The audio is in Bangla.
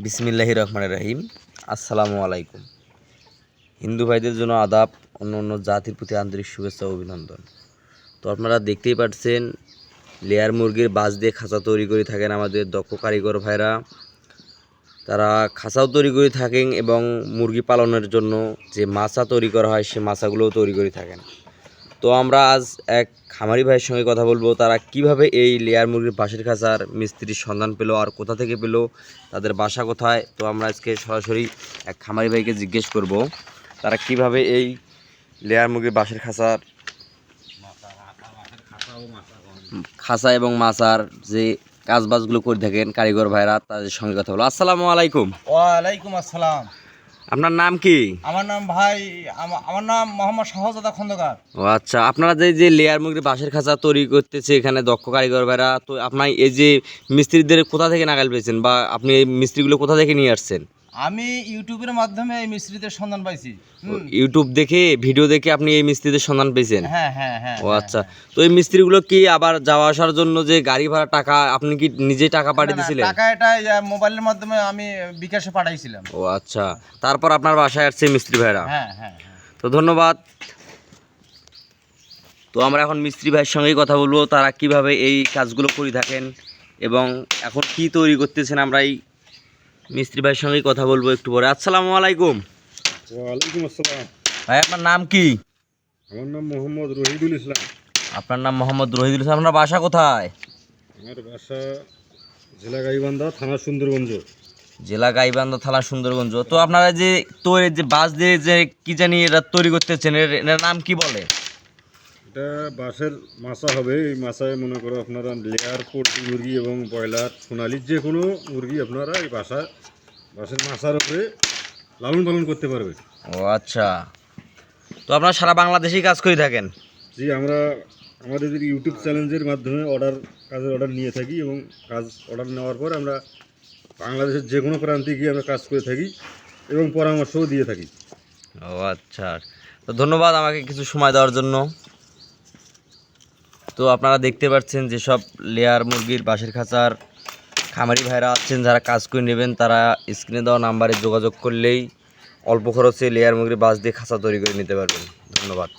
বিসমিল্লাহির রহমানির রহিম। আসসালামু আলাইকুম। হিন্দু ভাইদের জন্য আদাব, অন্য অন্য জাতির প্রতি আন্তরিক শুভেচ্ছা ও অভিনন্দন। তো আপনারা দেখতেই পাচ্ছেন লেয়ার মুরগির বাঁশ দিয়ে খাঁচা তৈরি করে থাকেন আমাদের দক্ষ কারিগর ভাইরা। তারা খাঁচাও তৈরি করে থাকেন এবং মুরগি পালনের জন্য যে মাচা তৈরি করা হয় সে মাচাগুলোও তৈরি করে থাকেন। তো আমরা আজ এক খামারি ভাইয়ের সঙ্গে কথা বলবো, তারা কিভাবে এই লেয়ার মুরগির বাঁশের খাঁচার মিস্ত্রির সন্ধান পেলো আর কোথা থেকে পেলো, তাদের বাসা কোথায়। তো আমরা আজকে সরাসরি এক খামারি ভাইকে জিজ্ঞেস করব তারা কিভাবে এই লেয়ার মুরগির বাঁশের খাঁচা এবং মাচার যে কাজবাজগুলো করে থাকেন কারিগর ভাইরা, তাদের সঙ্গে কথা বলো। আসসালামু আলাইকুম। ওয়ালাইকুম আসসালাম। আপনার নাম কি? আমার নাম আমার নাম মোহাম্মদ শাহজাদা খন্দকার। ও আচ্ছা, আপনারা যে লেয়ার মুরগির বাঁশের খাঁচা তৈরি করতেছে এখানে দক্ষ কারিগর ভাইরা, তো আপনার এই যে মিস্ত্রিদের কোথা থেকে নাগাল পেয়েছেন বা আপনি এই মিস্ত্রিগুলো কোথা থেকে নিয়ে আসছেন? আমি ইউটিউবের মাধ্যমে এই মিস্ত্রিদের সন্ধান পাইছি। ইউটিউব দেখে ভিডিও দেখে আপনি এই মিস্ত্রিদের সন্ধান পেয়েছেন? হ্যাঁ হ্যাঁ হ্যাঁ। ও আচ্ছা, তো এই মিস্ত্রিগুলো কি আবার যাওয়া আসার জন্য যে গাড়ি ভাড়া টাকা আপনি কি নিজেই টাকা পাঠিয়ে দিয়েছিলেন? টাকা এটা মোবাইলের মাধ্যমে আমি বিকাশে পাঠাইছিলাম। ও আচ্ছা, তারপর আপনার বাসায় আসছে মিস্ত্রি ভাইরা? হ্যাঁ হ্যাঁ। তো ধন্যবাদ। তো আমরা এখন মিস্ত্রি ভাইয়ের সঙ্গেই কথা বলবো, তারা কিভাবে এই কাজগুলো করে থাকেন এবং এখন কি তৈরি করতেছেন। আমরা এই মিস্ত্রি ভাইয়ের সঙ্গেই কথা বলবো একটু পরে। আসসালামু আলাইকুম। ওয়ালাইকুম আসসালাম। ভাই আপনার নাম কি? আমার নাম মোহাম্মদ রহিদুল ইসলাম। আপনার নাম মোহাম্মদ রহিদুল ইসলাম। আপনার বাসা কোথায়? আমার বাসা জেলা গাইবান্ধা, থানা সুন্দরগঞ্জ। জেলা গাইবান্ধা, থানা সুন্দরগঞ্জ। তো আপনারা যে তৈরি যে বাঁশ দিয়ে যে কি জানি এটা তৈরি করতেছেন, এর নাম কি বলে? এটা বাঁশের মাছা হবে। এই মাছায় মনে করো আপনারা লেয়ার, পোল্ট্রি মুরগি এবং ব্রয়লার, সোনালির যে কোনো মুরগি আপনারা এই বাঁশের মাছার উপরে লালন পালন করতে পারবে। ও আচ্ছা, তো আপনারা সারা বাংলাদেশেই কাজ করে থাকেন? জি, আমরা আমাদের ইউটিউব চ্যানেলের মাধ্যমে কাজের অর্ডার নিয়ে থাকি এবং অর্ডার নেওয়ার পর আমরা বাংলাদেশের যে কোনো প্রান্তে গিয়ে আমরা কাজ করে থাকি এবং পরামর্শও দিয়ে থাকি। ও আচ্ছা, তো ধন্যবাদ আমাকে কিছু সময় দেওয়ার জন্য। তো আপনারা দেখতে পাচ্ছেন যেসব লেয়ার মুরগির বাঁশের খাঁচার খামারি ভাইরা আছেন যারা কাজ করে নেবেন, তারা স্ক্রিনে দেওয়া নাম্বারে যোগাযোগ করলেই অল্প খরচে লেয়ার মুরগির বাঁশ দিয়ে খাঁচা তৈরি করে নিতে পারবেন। ধন্যবাদ।